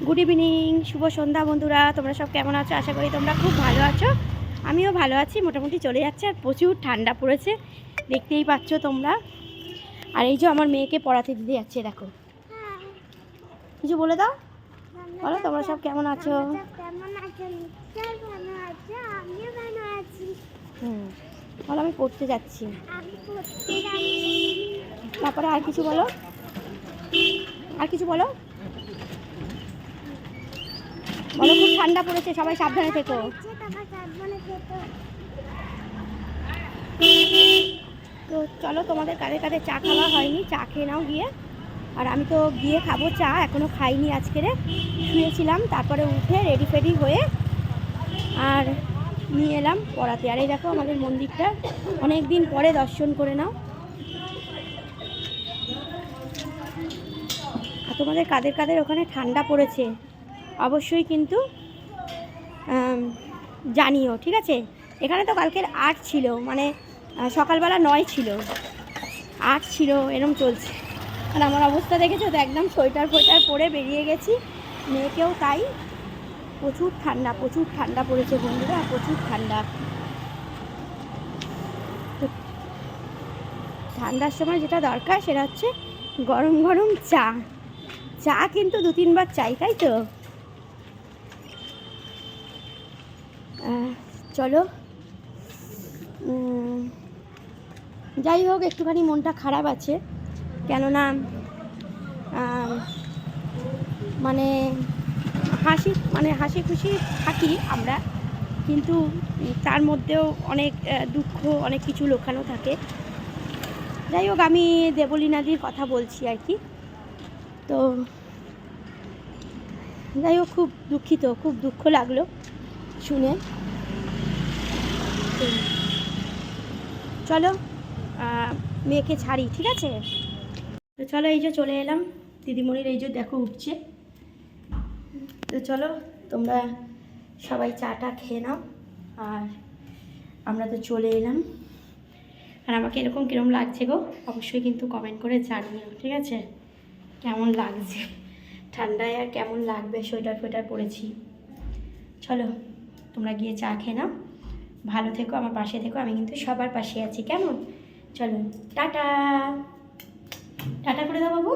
Good evening, শুভ সন্ধ্যা বন্ধুরা। তোমরা সব কেমন আছো? আশা করি তোমরা খুব ভালো আছো। আমিও ভালো আছি, মোটামুটি চলে যাচ্ছে। আর প্রচুর ঠান্ডা পড়েছে, দেখতেই পাচ্ছ তোমরা। আর এই যে আমার মেয়েকে পড়াতে দিতে যাচ্ছে, দেখো। কিছু বলে দাও, বলো তোমরা সব কেমন আছো? বলো আমি পড়তে যাচ্ছি। তারপরে আর কিছু বলো, আর কিছু বলো। বলো খুব ঠান্ডা পড়েছে, সবাই সাবধানে থেকো। তো চলো, তোমাদের কাদের কাদের চা খাওয়া হয়নি, চা খেয়ে নাও গিয়ে। আর আমি তো গিয়ে খাবো চা, এখনও খাইনি। আজকেরে শুয়েছিলাম, তারপরে উঠে রেডি ফেডি হয়ে আর নিয়ে এলাম পড়াতে। আর এই দেখো আমাদের মন্দিরটা, অনেক দিন পরে দর্শন করে নাও। আর তোমাদের কাদের কাদের ওখানে ঠান্ডা পড়েছে অবশ্যই কিন্তু জানিও, ঠিক আছে? এখানে তো কালকের 8 ছিল, মানে সকালবেলা 9 ছিল, 8 ছিল, এরম চলছে। আর আমার অবস্থা দেখেছো তো, একদম সোয়েটার ফোয়েটার পরে বেরিয়ে গেছি, মেয়েকেও তাই। প্রচুর ঠান্ডা, প্রচুর ঠান্ডা পড়েছে বন্ধুরা, প্রচুর ঠান্ডা। ঠান্ডার সময় যেটা দরকার সেটা হচ্ছে গরম গরম চা। চা কিন্তু 2-3 বার চাই, তাই তো? চলো, যাই হোক, একটুখানি মনটা খারাপ আছে, কেননা মানে হাসি খুশি থাকি আমরা, কিন্তু তার মধ্যেও অনেক দুঃখ, অনেক কিছু লুকানো থাকে। যাই হোক, আমি দেবলীনাদির কথা বলছি আর কি। তো যাই হোক, খুব দুঃখিত, খুব দুঃখ লাগলো শুনে। চলো মেয়েকে ছাড়ি, ঠিক আছে? তো চলো, এই যে চলে এলাম। দিদিমণির এই যে দেখো উঠছে। তো চলো, তোমরা সবাই চাটা খেয়ে নাও। আর আমরা তো চলে এলাম। আর আমাকে এরকম কিরম লাগছে গো, অবশ্যই কিন্তু কমেন্ট করে জানিও, ঠিক আছে? কেমন লাগছে ঠান্ডায়, আর কেমন লাগবে, সোয়েটার ফোয়েটার পরেছি। চলো তোমরা গিয়ে চা খেয়ে নাও, ভালো থেকো, আমার পাশে থেকো, আমি কিন্তু সবার পাশে আছি, কেমন? চলো টাটা, টাটা করে দাও বাবু।